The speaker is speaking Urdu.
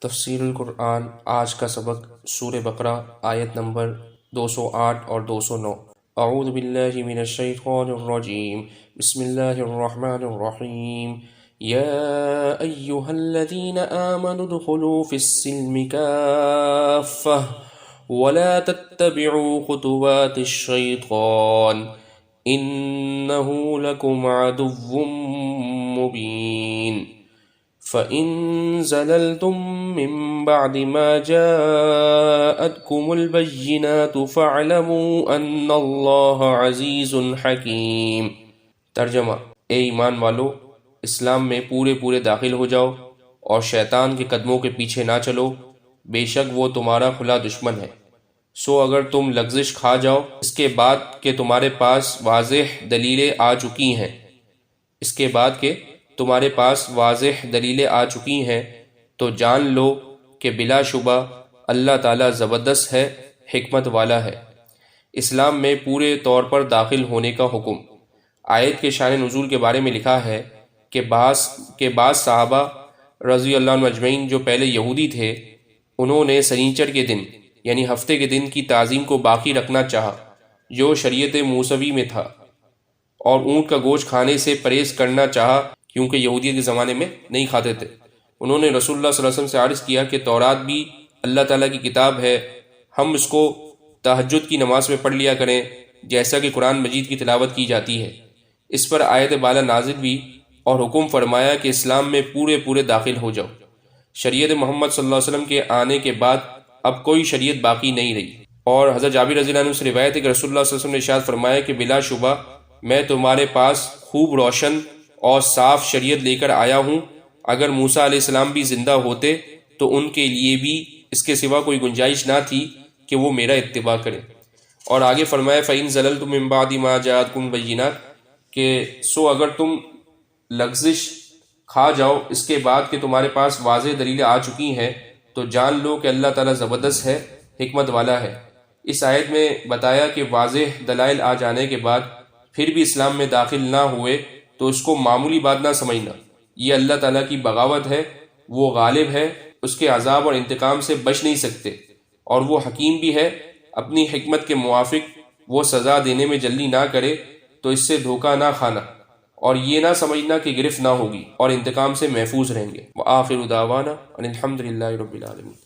تفسیر القرآن آج کا سبق سورہ بقرہ آیت نمبر 208 اور 209۔ اعوذ باللہ من الشیطان الرجیم، بسم اللہ الرحمن الرحیم۔ یا ایہا الذین آمنوا ادخلوا فی السلم کافہ ولا تتبعوا خطوات الشیطان انہ لکم عدو مبین۔ فَإِن زَلَلْتُم مِّن بَعْدِ مَا جَاءَتْكُمُ الْبَيِّنَاتُ فَاعْلَمُوا أَنَّ اللَّهَ عَزِيزٌ حَكِيمٌ۔ ترجمہ: اے ایمان والو، اسلام میں پورے داخل ہو جاؤ اور شیطان کے قدموں کے پیچھے نہ چلو، بے شک وہ تمہارا کھلا دشمن ہے۔ سو اگر تم لغزش کھا جاؤ اس کے بعد کہ تمہارے پاس واضح دلیلیں آ چکی ہیں تو جان لو کہ بلا شبہ اللہ تعالیٰ زبردست ہے، حکمت والا ہے۔ اسلام میں پورے طور پر داخل ہونے کا حکم۔ آیت کے شان نزول کے بارے میں لکھا ہے کہ بعض صحابہ رضی اللہ عنہ اجمعین جو پہلے یہودی تھے، انہوں نے سنیچر کے دن یعنی ہفتے کے دن کی تعظیم کو باقی رکھنا چاہا جو شریعت موسوی میں تھا، اور اونٹ کا گوشت کھانے سے پرہیز کرنا چاہا کیونکہ یہودیت کے زمانے میں نہیں کھاتے تھے۔ انہوں نے رسول اللہ صلی اللہ علیہ وسلم سے عرض کیا کہ تورات بھی اللہ تعالیٰ کی کتاب ہے، ہم اس کو تہجد کی نماز میں پڑھ لیا کریں جیسا کہ قرآن مجید کی تلاوت کی جاتی ہے۔ اس پر آیت بالا نازل ہوئی اور حکم فرمایا کہ اسلام میں پورے داخل ہو جاؤ۔ شریعت محمد صلی اللہ علیہ وسلم کے آنے کے بعد اب کوئی شریعت باقی نہیں رہی۔ اور حضرت جابر رضی اللہ عنہ سے روایت ہے کہ رسول اللہ صلی اللہ علیہ وسلم نے ارشاد فرمایا کہ بلا شبہ میں تمہارے پاس خوب روشن اور صاف شریعت لے کر آیا ہوں، اگر موسیٰ علیہ السلام بھی زندہ ہوتے تو ان کے لیے بھی اس کے سوا کوئی گنجائش نہ تھی کہ وہ میرا اتباع کریں۔ اور آگے فرمایا فَإِن زَلَلْتُم مِّن بَعْدِ مَا جَاءَتْكُمُ الْبَيِّنَاتُ کہ سو اگر تم لغزش کھا جاؤ اس کے بعد کہ تمہارے پاس واضح دلیلیں آ چکی ہیں تو جان لو کہ اللہ تعالیٰ زبردست ہے، حکمت والا ہے۔ اس آیت میں بتایا کہ واضح دلائل آ جانے کے بعد پھر بھی اسلام میں داخل نہ ہوئے تو اس کو معمولی بات نہ سمجھنا، یہ اللہ تعالیٰ کی بغاوت ہے، وہ غالب ہے، اس کے عذاب اور انتقام سے بچ نہیں سکتے، اور وہ حکیم بھی ہے، اپنی حکمت کے موافق وہ سزا دینے میں جلدی نہ کرے تو اس سے دھوکہ نہ کھانا اور یہ نہ سمجھنا کہ گرفت نہ ہوگی اور انتقام سے محفوظ رہیں گے۔ وآخر دعوانا ان الحمد للہ رب العالمین۔